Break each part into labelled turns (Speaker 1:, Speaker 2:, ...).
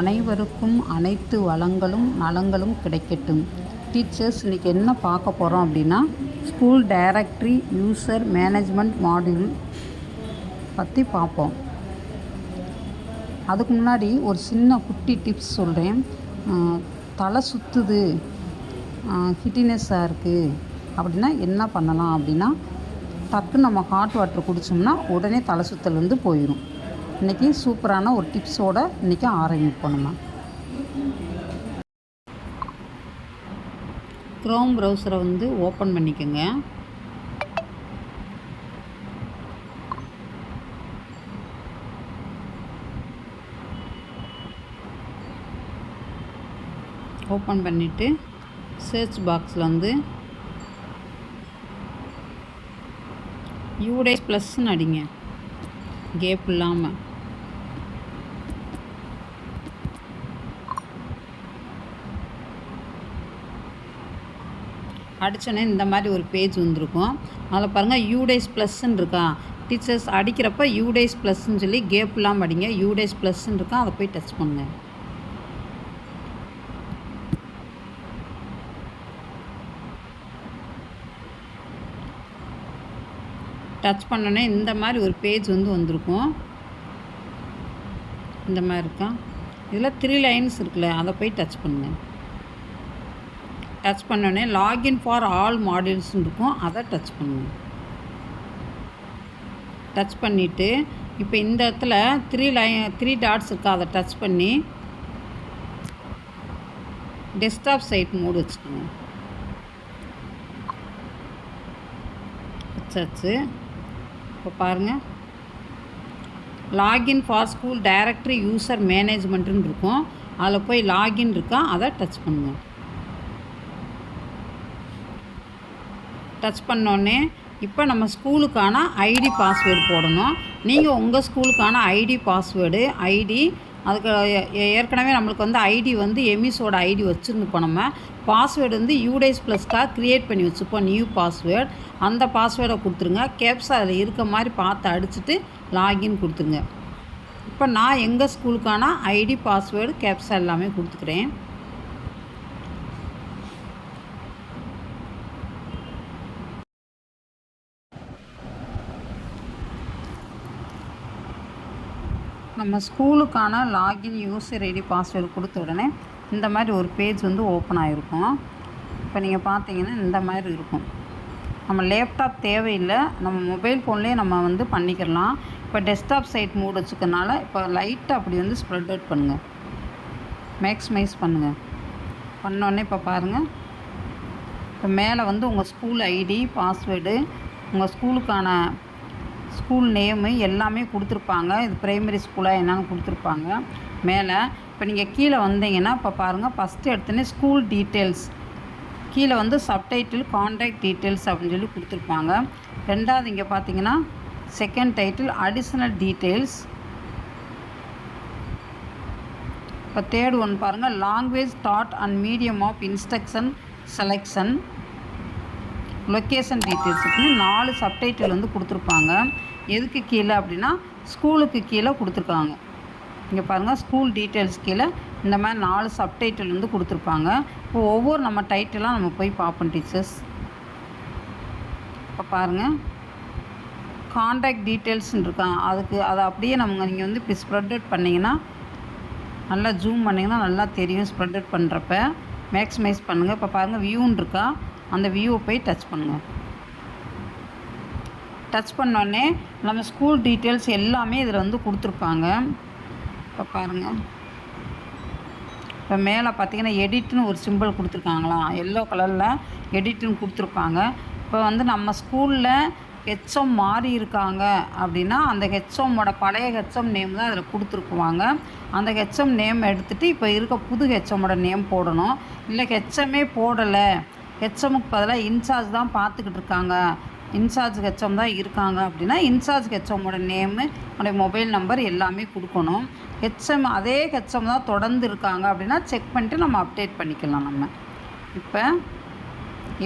Speaker 1: அனைவருக்கும் அனைத்து வளங்களும் நலங்களும் கிடைக்கட்டும். டீச்சர்ஸ் இன்றைக்கி என்ன பார்க்க போகிறோம் அப்படின்னா, school directory user management module பற்றி பார்ப்போம். அதுக்கு முன்னாடி ஒரு சின்ன குட்டி டிப்ஸ் சொல்கிறேன். தலை சுற்றுது, ஹிட்டினஸ்ஸாக இருக்குது அப்படின்னா என்ன பண்ணலாம் அப்படின்னா, டக்குன்னு நம்ம ஹாட் வாட்டர் குடித்தோம்னா உடனே தலை சுற்றல் வந்து போயிடும். இன்றைக்கி சூப்பரான ஒரு டிப்ஸோடு இன்றைக்கி ஆரம்பிப்போம். நம்ம க்ரோம் ப்ரௌசரை வந்து ஓப்பன் பண்ணிக்கோங்க. ஓப்பன் பண்ணிவிட்டு சர்ச் பாக்ஸில் வந்து யூடேஸ் ப்ளஸ்ன்னு அடிங்க, கேப் இல்லாமல். அடித்தோடனே இந்த மாதிரி ஒரு பேஜ் வந்துருக்கும். அதில் பாருங்கள் யூடேஸ் ப்ளஸ்ன்னு இருக்கா. டீச்சர்ஸ் அடிக்கிறப்ப யூடேஸ் ப்ளஸ்ன்னு சொல்லி கேப் இல்லாமல் அடிங்க. யூடேஸ் ப்ளஸ்ன்னு இருக்கா, அதை போய் டச் பண்ணுங்கள். டச் பண்ணோன்னே இந்த மாதிரி ஒரு பேஜ் வந்து வந்திருக்கும். இந்த மாதிரி இருக்கா. இதில் 3 லைன்ஸ் இருக்குல்ல, அதை போய் டச் பண்ணுங்கள். டச் பண்ணோடனே லாகின் ஃபார் ஆல் மாடியூல்ஸ்ன்னு இருக்கும், அதை டச் பண்ணுங்கள். டச் பண்ணிவிட்டு இப்போ இந்த இடத்துல 3 டாட்ஸ் இருக்கா, அதை டச் பண்ணி டெஸ்க்டாப் சைட் மோடு வச்சுக்கோங்க. வச்சாச்சு. இப்போ பாருங்கள், login for school directory user மேனேஜ்மெண்ட்டுன்னு இருக்கும், அதில் போய் லாகின் இருக்கா, அதை டச் பண்ணுங்கள். டச் பண்ணோடனே இப்போ நம்ம ஸ்கூலுக்கான ஐடி பாஸ்வேர்டு போடணும். நீங்கள் உங்கள் ஸ்கூலுக்கான ஐடி அதுக்கு ஏற்கனவே நம்மளுக்கு வந்து ஐடி வந்து எமிஸோட ஐடி வச்சுருந்துப்போம். நம்ம பாஸ்வேர்டு வந்து யூடேஸ் ப்ளஸ்க்காக க்ரியேட் பண்ணி வச்சுப்போம், நியூ பாஸ்வேர்டு. அந்த பாஸ்வேர்டை கொடுத்துருங்க. கேப்ஸ் அதில் இருக்க மாதிரி பார்த்து அடிச்சுட்டு லாகின் கொடுத்துருங்க. இப்போ நான் எங்கள் ஸ்கூலுக்கான ஐடி பாஸ்வேர்டு கேப்ஸா எல்லாமே கொடுத்துக்கிறேன். நம்ம ஸ்கூலுக்கான லாகின் யூசர் ஐடி பாஸ்வேர்டு கொடுத்த உடனே இந்த மாதிரி ஒரு பேஜ் வந்து ஓப்பன் ஆகிருக்கும். இப்போ நீங்கள் பார்த்தீங்கன்னா இந்த மாதிரி இருக்கும். நம்ம லேப்டாப் தேவையில்லை, நம்ம மொபைல் ஃபோன்லேயே நம்ம வந்து பண்ணிக்கலாம். இப்போ டெஸ்க்டாப் சைட் மூட் வச்சுக்கனால இப்போ லைட்டாக அப்படி வந்து ஸ்ப்ரெட் அவுட் பண்ணுங்கள், மேக்ஸிமைஸ் பண்ணுங்கள். பண்ணோடனே இப்போ பாருங்கள், இப்போ மேலே வந்து உங்கள் ஸ்கூல் ஐடி பாஸ்வேர்டு, உங்கள் ஸ்கூலுக்கான ஸ்கூல் நேமு எல்லாமே கொடுத்துருப்பாங்க. இது ப்ரைமரி ஸ்கூலாக என்னென்னு கொடுத்துருப்பாங்க மேலே. இப்போ நீங்கள் கீழே வந்தீங்கன்னா இப்போ பாருங்கள், ஃபஸ்ட்டு எடுத்தோன்னே ஸ்கூல் டீட்டெயில்ஸ், கீழே வந்து சப்டைட்டில் கான்டாக்ட் டீட்டெயில்ஸ் அப்படின்னு சொல்லி கொடுத்துருப்பாங்க. ரெண்டாவது இங்கே பார்த்தீங்கன்னா செகண்ட் டைட்டில் அடிஷ்னல் டீட்டெயில்ஸ். இப்போ தேர்ட் ஒன் பாருங்கள், language taught and medium of instruction selection, location டீட்டெயில்ஸுக்குன்னு 4 சப்டைட்டில் வந்து கொடுத்துருப்பாங்க. எதுக்கு கீழே அப்படின்னா ஸ்கூலுக்கு கீழே கொடுத்துருக்காங்க. இங்கே பாருங்கள், ஸ்கூல் டீட்டெயில்ஸ் கீழே இந்த மாதிரி 4 சப்டைட்டில் வந்து கொடுத்துருப்பாங்க. இப்போ ஒவ்வொரு நம்ம டைட்டிலாக நம்ம போய் பார்ப்போம் டீச்சர்ஸ். இப்போ பாருங்கள், கான்டாக்ட் டீட்டெயில்ஸ்ன்னு இருக்காங்க. அதை அப்படியே நீங்கள் வந்து இப்படி ஸ்ப்ரெட் அவுட் பண்ணிங்கன்னா, நல்லா ஜூம் பண்ணிங்கன்னா நல்லா தெரியும். ஸ்ப்ரெட் அவுட் பண்ணுறப்ப மேக்ஸிமைஸ் பண்ணுங்கள். இப்போ பாருங்கள், வியூன்னு இருக்கா, அந்த வியூவை போய் டச் பண்ணுங்கள். டச் பண்ணோடனே நம்ம ஸ்கூல் டீட்டெயில்ஸ் எல்லாமே இதில் வந்து கொடுத்துருப்பாங்க. இப்போ பாருங்கள், இப்போ மேலே பார்த்தீங்கன்னா எடிட்னு ஒரு சிம்பிள் கொடுத்துருக்காங்களா, எல்லோ கலரில் எடிட்னு கொடுத்துருப்பாங்க. இப்போ வந்து நம்ம ஸ்கூலில் ஹெச்எம் மாறி இருக்காங்க அப்படின்னா அந்த ஹெச்எம்மோட பழைய ஹெச்எம் நேம் தான் அதில் கொடுத்துருக்குவாங்க. அந்த ஹெச்எம் நேம் எடுத்துகிட்டு இப்போ இருக்க புது ஹெச்எம்மோட நேம் போடணும். இல்லை ஹெச்எம்மே போடலை, ஹெச்எம்முக்கு பதிலாக இன்சார்ஜ் தான் பார்த்துக்கிட்டு இருக்காங்க, இன்சார்ஜ் ஹெச்எம் தான் இருக்காங்க அப்படின்னா இன்சார்ஜ் ஹெச்எம்மோட நேமு, உடைய மொபைல் நம்பர் எல்லாமே கொடுக்கணும். ஹெச்எம் அதே ஹெச்எம் தான் தொடர்ந்து இருக்காங்க அப்படின்னா செக் பண்ணிட்டு நம்ம அப்டேட் பண்ணிக்கலாம். நம்ம இப்போ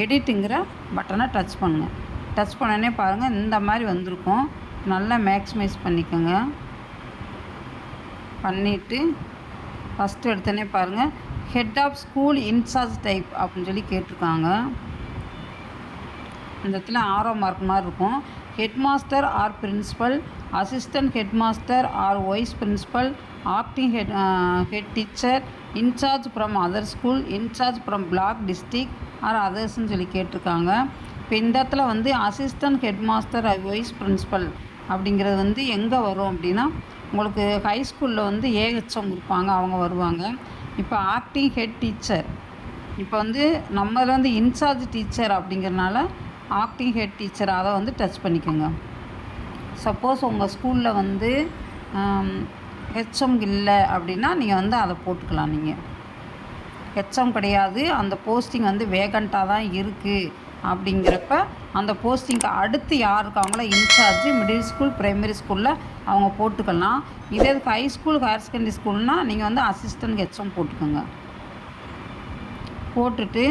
Speaker 1: எடிட்டுங்கிற பட்டனை டச் பண்ணுங்கள். டச் பண்ணோடனே பாருங்கள், இந்த மாதிரி வந்திருக்கும். நல்லா மேக்ஸிமைஸ் பண்ணிக்கோங்க. பண்ணிவிட்டு ஃபஸ்ட்டு எடுத்தோடனே பாருங்கள், head of school incharge type அப்படின்னு சொல்லி கேட்டிருக்காங்க. இந்த இடத்துல ஆரோ மார்க் மாதிரி இருக்கும். Head master or principal, assistant head master or vice principal, acting head teacher, incharge from other school, incharge from block district or அதர்ஸ்ன்னு சொல்லி கேட்டிருக்காங்க. இப்போ இந்த இடத்துல வந்து assistant head master or vice principal அப்படிங்கிறது வந்து எங்கே வரும் அப்படின்னா, உங்களுக்கு ஹை ஸ்கூலில் வந்து ஏஹெச்எம் இருப்பாங்க, அவங்க வருவாங்க. இப்போ ஆக்டிங் ஹெட் டீச்சர், இப்போ வந்து நம்மள வந்து இன்சார்ஜ் டீச்சர் அப்படிங்கிறனால ஆக்டிங் ஹெட் டீச்சர் அதை வந்து டச் பண்ணிக்கோங்க. சப்போஸ் உங்கள் ஸ்கூலில் வந்து ஹெச்எம் இல்லை அப்படின்னா நீங்கள் வந்து அதை போட்டுக்கலாம். நீங்கள் ஹெச்எம் கிடையாது, அந்த போஸ்டிங் வந்து வேகண்ட்டாக தான் இருக்குது அப்படிங்கிறப்ப அந்த போஸ்டிங்க்கு அடுத்து யார் இருக்காங்களோ இன்சார்ஜ் மிடில் ஸ்கூல் ப்ரைமரி ஸ்கூலில் அவங்க போட்டுக்கலாம். இதே ஹை ஸ்கூல் ஹையர் செகண்டரி ஸ்கூல்னால் நீங்கள் வந்து அசிஸ்டன்ட் ஹெச்எம் போட்டுக்கோங்க. போட்டுட்டு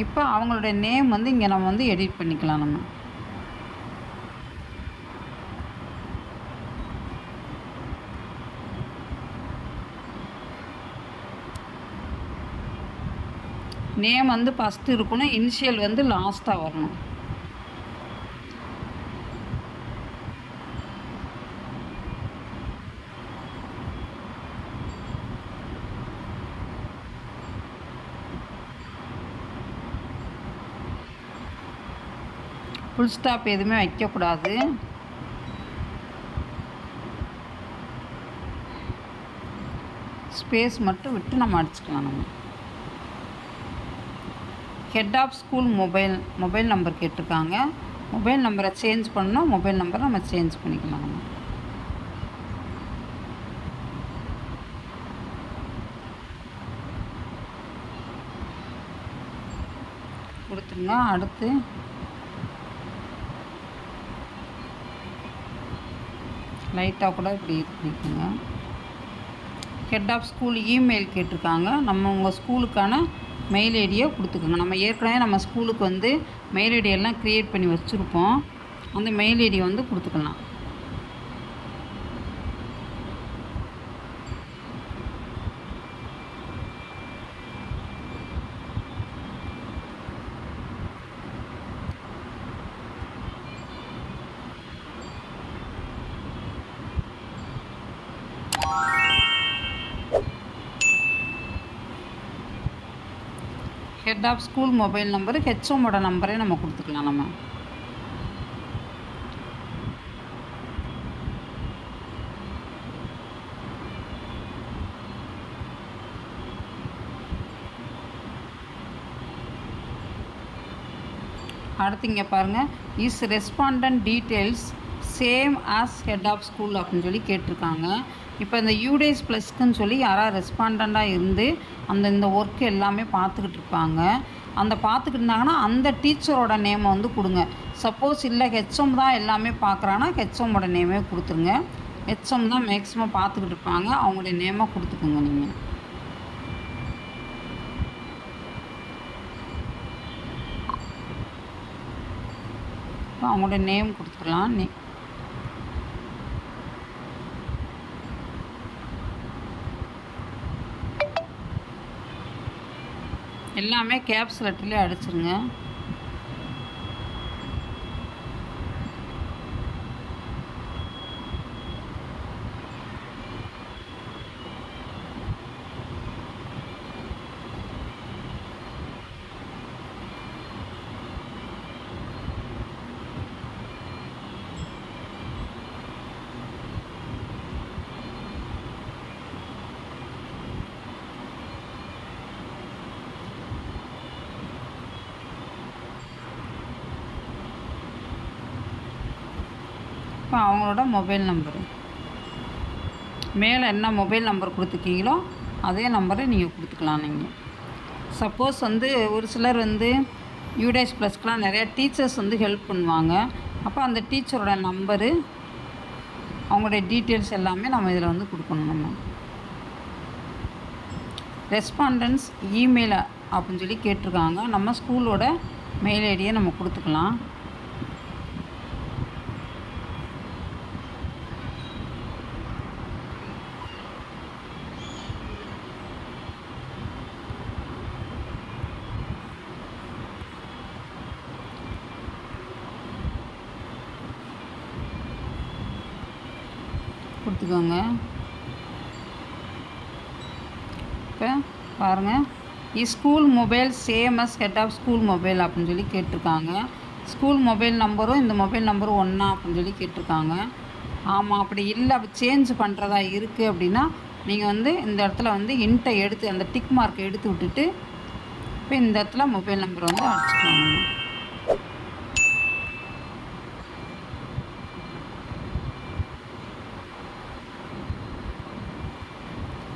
Speaker 1: இப்போ அவங்களுடைய நேம் வந்து இங்கே நம்ம வந்து எடிட் பண்ணிக்கலாம். நம்ம நேம் வந்து ஃபஸ்ட்டு இருக்கணும், இனிஷியல் வந்து லாஸ்ட்டாக வரணும். ஃபுல் ஸ்டாப் எதுவுமே வைக்கக்கூடாது. ஸ்பேஸ் மட்டும் விட்டு நம்ம அடிச்சுக்கலாம். நம்ம head of school mobile number கேட்டிருக்காங்க. மொபைல் நம்பரை சேஞ்ச் பண்ணால் மொபைல் நம்பரை நம்ம சேஞ்ச் பண்ணிக்கலாம். நம்ம கொடுத்துருங்க. அடுத்து லைட்டாக கூட இப்படி இது பண்ணிக்கோங்க. ஹெட் ஆஃப் ஸ்கூல் இமெயில் கேட்டிருக்காங்க. நம்ம உங்கள் ஸ்கூலுக்கான மெயில் ஐடியை கொடுத்துக்கோங்க. நம்ம ஏற்கனவே நம்ம ஸ்கூலுக்கு வந்து மெயில் ஐடியெல்லாம் க்ரியேட் பண்ணி வச்சுருப்போம். அந்த மெயில் ஐடியை வந்து கொடுத்துக்கலாம். Head of school mobile number, ஹெச்எம்மோட நம்பரே நம்ம கொடுத்துக்கலாம். நம்ம அடுத்து இங்கே பாருங்கள், is respondent details same as head of school அப்படின்னு சொல்லி கேட்டிருக்காங்க. இப்போ இந்த யூடேஸ் ப்ளஸ்க்குன்னு சொல்லி யாராவது ரெஸ்பாண்டண்ட்டாக இருந்து இந்த ஒர்க் எல்லாமே பார்த்துக்கிட்டு இருப்பாங்க. அந்த பார்த்துக்கிட்டு இருந்தாங்கன்னா அந்த டீச்சரோட நேமை வந்து கொடுங்க. சப்போஸ் இல்லை ஹெச்எம் தான் எல்லாமே பார்க்குறாங்கன்னா ஹெச்எம்மோட நேமே கொடுத்துருங்க. ஹெச்எம் தான் மேக்ஸிமம் பார்த்துக்கிட்டு இருப்பாங்க, அவங்களுடைய நேமை கொடுத்துக்குங்க. நீங்கள் அவங்களுடைய நேம் கொடுத்துக்கலாம். எல்லாமே கேப்ஸ் லெட்டர்லேயே அடிச்சிருங்க. இப்போ அவங்களோட மொபைல் நம்பரு மேலே என்ன மொபைல் நம்பர் கொடுத்துருக்கீங்களோ அதே நம்பரை நீங்கள் கொடுத்துக்கலாம். நீங்கள் சப்போஸ் வந்து ஒரு சிலர் வந்து யூடேஸ் ப்ளஸ்க்கெலாம் நிறையா டீச்சர்ஸ் வந்து ஹெல்ப் பண்ணுவாங்க. அப்போ அந்த டீச்சரோட நம்பரு, அவங்களுடைய டீட்டெயில்ஸ் எல்லாமே நம்ம இதில் வந்து கொடுக்கணும். நம்ம ரெஸ்பாண்டன்ஸ் இமெயில் அப்படின்னு சொல்லி கேட்டிருக்காங்க. நம்ம ஸ்கூலோட மெயில் ஐடியை நம்ம கொடுத்துக்கலாம். கொடுத்துக்கோங்க. இப்போ பாருங்கள், school mobile same as head of school mobile அப்படின்னு சொல்லி கேட்டிருக்காங்க. ஸ்கூல் மொபைல் நம்பரும் இந்த மொபைல் நம்பரும் ஒன்றா அப்படின்னு சொல்லி கேட்டிருக்காங்க. ஆமாம், அப்படி இல்லை, அப்படி சேஞ்ச் பண்ணுறதா இருக்குது அப்படின்னா நீங்கள் வந்து இந்த இடத்துல வந்து இன்ட்டை எடுத்து அந்த டிக் மார்க்கை எடுத்து விட்டுட்டு இப்போ இந்த இடத்துல மொபைல் நம்பர் வந்து அடிச்சுக்கோங்க.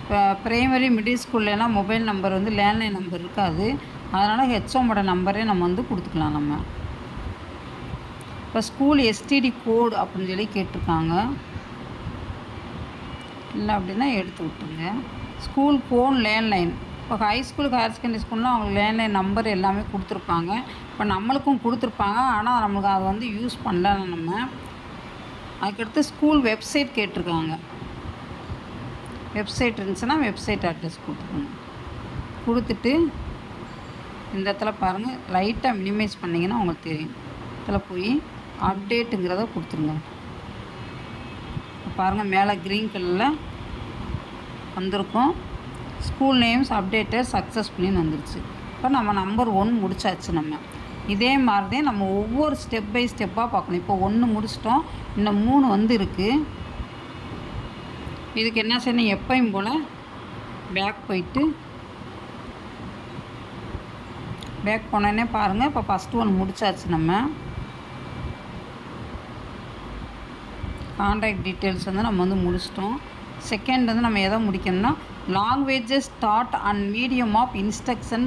Speaker 1: இப்போ ப்ரைமரி மிடில் ஸ்கூல்லலாம் மொபைல் நம்பர் வந்து லேண்ட்லைன் நம்பர் இருக்காது. அதனால் ஹெச்எம்மோட நம்பரே நம்ம வந்து கொடுத்துக்கலாம். நம்ம இப்போ ஸ்கூல் எஸ்டிடி கோடு அப்படின்னு சொல்லி கேட்டிருக்காங்க. இல்லை அப்படின்னா எடுத்து விட்டுருங்க. ஸ்கூல் ஃபோன் லேண்ட்லைன், இப்போ ஹைஸ்கூலுக்கு ஹையர் செகண்டரி ஸ்கூல்லாம் அவங்களுக்கு லேண்ட்லைன் நம்பர் எல்லாமே கொடுத்துருப்பாங்க. இப்போ நம்மளுக்கும் கொடுத்துருப்பாங்க, ஆனால் நம்மளுக்கு அதை வந்து யூஸ் பண்ணல நம்ம. அதுக்கடுத்து ஸ்கூல் வெப்சைட் கேட்டிருக்காங்க. வெப்சைட் இருந்துச்சுன்னா வெப்சைட் அட்ரஸ் கொடுத்துக்கோங்க. கொடுத்துட்டு இந்த இடத்துல பாருங்கள், லைட்டாக மினிமைஸ் பண்ணிங்கன்னா உங்களுக்கு தெரியும். இதில் போய் அப்டேட்டுங்கிறத கொடுத்துருங்க. பாருங்கள், மேலே க்ரீன் கலரில் வந்திருக்கும். ஸ்கூல் நேம்ஸ் அப்டேட்டட் சக்ஸஸ்ஃபுல்லின்னு வந்துருச்சு. இப்போ நம்ம நம்பர் 1 முடிச்சாச்சு. நம்ம இதே மாதிரி தான் நம்ம ஒவ்வொரு ஸ்டெப் பை ஸ்டெப்பாக பார்க்கணும். இப்போ 1 முடிச்சிட்டோம், இன்னும் 3 வந்து இருக்குது. இதுக்கு என்ன செய்யணும், எப்பயும் போல் பேக் போயிட்டு பேக் போனோடனே பாருங்கள், இப்போ ஃபஸ்ட்டு 1 முடிச்சாச்சு. நம்ம கான்டாக்ட் டீட்டெயில்ஸ் வந்து நம்ம வந்து முடிச்சிட்டோம். செகண்ட் வந்து நம்ம எதை முடிக்கணும்னா languages start and medium of instruction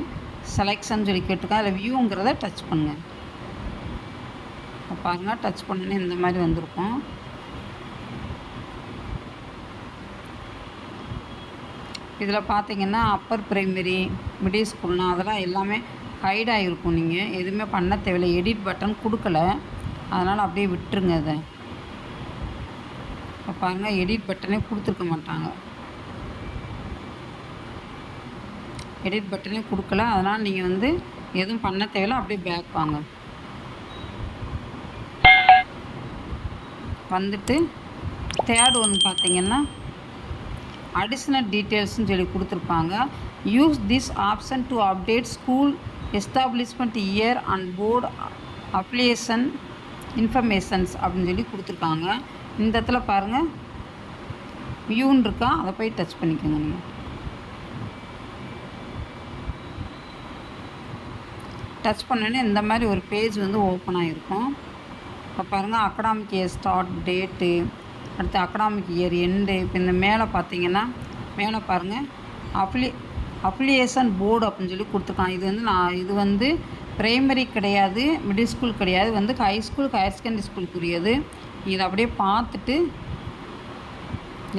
Speaker 1: selection சொல்லி கேட்டிருக்கேன். அதில் வியூங்கிறத டச் பண்ணுங்கள். பாருங்கள், டச் பண்ணோன்னே இந்த மாதிரி வந்திருக்கும். இதில் பார்த்தீங்கன்னா அப்பர் ப்ரைமரி மிடில் ஸ்கூல்னா அதெல்லாம் எல்லாமே ஹைடாக இருக்கும். நீங்கள் எதுவுமே பண்ண தேவையில்லை. எடிட் பட்டன் கொடுக்கல, அதனால் அப்படியே விட்டுருங்க. அதை இப்போ பாருங்கள், எடிட் பட்டனே கொடுத்துருக்க மாட்டாங்க. எடிட் பட்டனே கொடுக்கல, அதனால் நீங்கள் வந்து எதுவும் பண்ண தேவையில்லை. அப்படியே பேக் வாங்க. வந்துட்டு தேர்ட் 1 பார்த்தீங்கன்னா அடிஷ்னல் டீட்டெயில்ஸ்னு சொல்லி கொடுத்துருப்பாங்க. Use this option to update school establishment year and board application informations அப்படின்னு சொல்லி கொடுத்துருக்காங்க. இந்த இடத்துல பாருங்கள், வியூன்னு இருக்கா, அதை போய் டச் பண்ணிக்கோங்க. நீங்கள் டச் பண்ணோன்னே இந்த மாதிரி ஒரு பேஜ் வந்து ஓப்பன் ஆகிருக்கும். இப்போ பாருங்கள், அகடாமிக் இயர் ஸ்டார்ட் டேட்டு, அடுத்து அகடாமிக் இயர் எண்டு. இப்போ இந்த மேலே பார்த்தீங்கன்னா மேலே பாருங்கள், அப்ளிகேஷன் போர்டு அப்படின்னு சொல்லி கொடுத்துருக்காங்க. இது வந்து ப்ரைமரி கிடையாது, மிடில் ஸ்கூல் கிடையாது, வந்து ஹைஸ்கூலுக்கு ஹையர் செகண்டரி ஸ்கூலுக்குரியது. இதை அப்படியே பார்த்துட்டு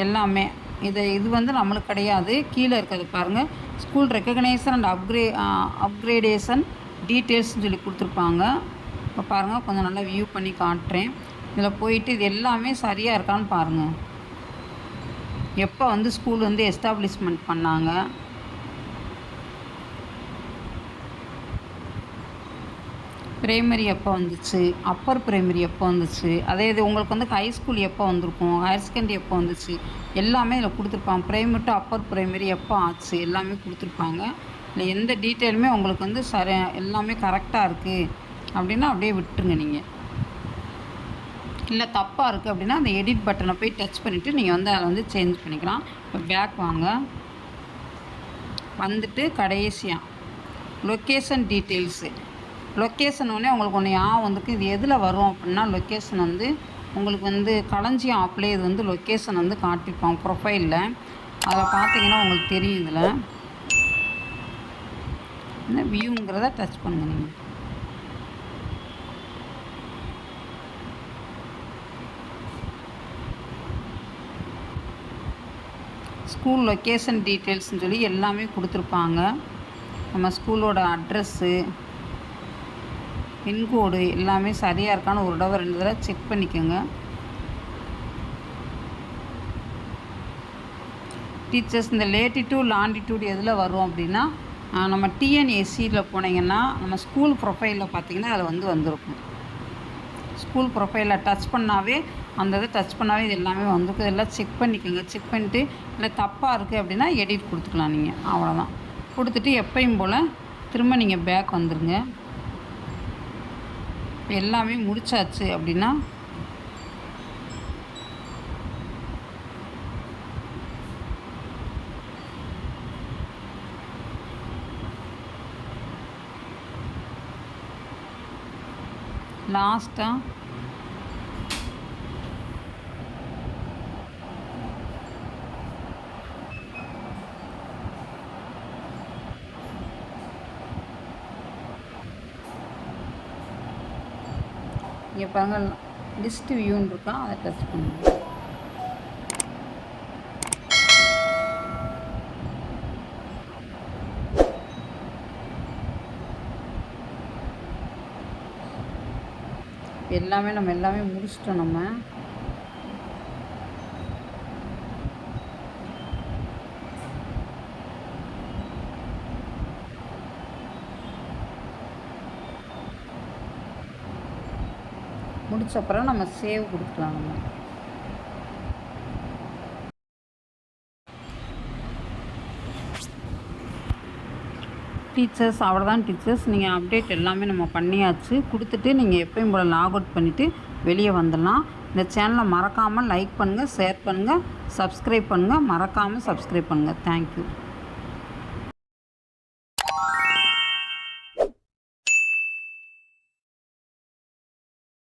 Speaker 1: எல்லாமே இது வந்து நம்மளுக்கு கிடையாது. கீழே இருக்கிறது பாருங்கள், ஸ்கூல் ரெக்கக்னைசேஷன் அண்ட் அப்கிரேடேஷன் டீட்டெயில்ஸ்னு சொல்லி கொடுத்துருப்பாங்க. இப்போ பாருங்கள், கொஞ்சம் நல்லா வியூ பண்ணி காட்டுறேன். இதில் போயிட்டு இது எல்லாமே சரியாக இருக்கான்னு பாருங்கள். எப்போ வந்து ஸ்கூல் வந்து எஸ்டாப்ளிஷ்மெண்ட் பண்ணாங்க, ப்ரைமரி எப்போ வந்துச்சு, அப்பர் ப்ரைமரி எப்போ வந்துச்சு, அதே இது உங்களுக்கு வந்து ஹை ஸ்கூல் எப்போ வந்திருக்கும், ஹையர் செகண்டரி எப்போ வந்துச்சு, எல்லாமே இதில் கொடுத்துருப்பாங்க. ப்ரைமரி டு அப்பர் ப்ரைமரி எப்போ ஆச்சு எல்லாமே கொடுத்துருப்பாங்க. இல்லை எந்த டீட்டெயிலுமே உங்களுக்கு வந்து எல்லாமே கரெக்டாக இருக்குது அப்படின்னா அப்படியே விட்டுருங்க. நீங்கள் இல்லை தப்பாக இருக்குது அப்படின்னா அந்த எடிட் பட்டனை போய் டச் பண்ணிவிட்டு நீங்கள் வந்து அதை வந்து சேஞ்ச் பண்ணிக்கலாம். இப்போ பேக் வாங்க. வந்துட்டு கடைசியாக லொக்கேஷன் டீட்டெயில்ஸு. லொக்கேஷன் ஒன்றே உங்களுக்கு ஒன்று வந்துருக்கு. இது எதில் வரும் அப்படின்னா லொக்கேஷன் வந்து உங்களுக்கு வந்து களஞ்சியம் ஆப்லேயே இது வந்து லொக்கேஷன் வந்து காட்டியிருப்பாங்க ப்ரொஃபைலில். அதில் பார்த்தீங்கன்னா உங்களுக்கு தெரியும். இதில் இந்த வியூங்கிறத டச் பண்ணுங்க. நீங்கள் ஸ்கூல் லொக்கேஷன் டீட்டெயில்ஸ்னு சொல்லி எல்லாமே கொடுத்துருப்பாங்க. நம்ம ஸ்கூலோட அட்ரெஸ்ஸு, பின்கோடு எல்லாமே சரியாக இருக்கான்னு ஒரு தடவை 2 தடவை செக் பண்ணிக்கோங்க. டீச்சர்ஸ் இந்த லேட்டிடியூட் லாண்டிடியூட் எதில் வரும் அப்படின்னா நம்ம டிஎன்எஸ்சியில் போனீங்கன்னா நம்ம ஸ்கூல் ப்ரொஃபைலில் பார்த்தீங்கன்னா அதில் வந்து வந்திருக்கும். ஸ்கூல் ப்ரொஃபைலில் டச் பண்ணாவே அந்த இதை டச் பண்ணாவே இது எல்லாமே வந்துருக்கு. இதெல்லாம் செக் பண்ணிக்கோங்க. செக் பண்ணிவிட்டு இல்லை தப்பாக இருக்குது அப்படின்னா எடிட் கொடுத்துக்கலாம் நீங்கள். அவ்வளோதான். கொடுத்துட்டு எப்பயும் போல் திரும்ப நீங்கள் பேக் வந்துடுங்க. இப்போ எல்லாமே முடிச்சாச்சு அப்படின்னா லாஸ்ட்டாக இங்கே பாருங்கள் லிஸ்ட் வியூன்னு இருக்கா, அதை டச் பண்ணுங்க. எல்லாமே முடிச்சிட்டோம். நம்ம முடிச்ச அப்புறம் நம்ம சேவ் கொடுக்கலாம். நம்ம டீச்சர்ஸ் அவ்வளோதான். டீச்சர்ஸ் நீங்கள் அப்டேட் எல்லாமே நம்ம பண்ணியாச்சு. கொடுத்துட்டு நீங்கள் எப்பயும் போல் லாக் அவுட் பண்ணிவிட்டு வெளியே வந்துடலாம். இந்த சேனலை மறக்காமல் லைக் பண்ணுங்கள், ஷேர் பண்ணுங்கள், சப்ஸ்கிரைப் பண்ணுங்கள். மறக்காமல் சப்ஸ்கிரைப் பண்ணுங்கள். தேங்க்யூ.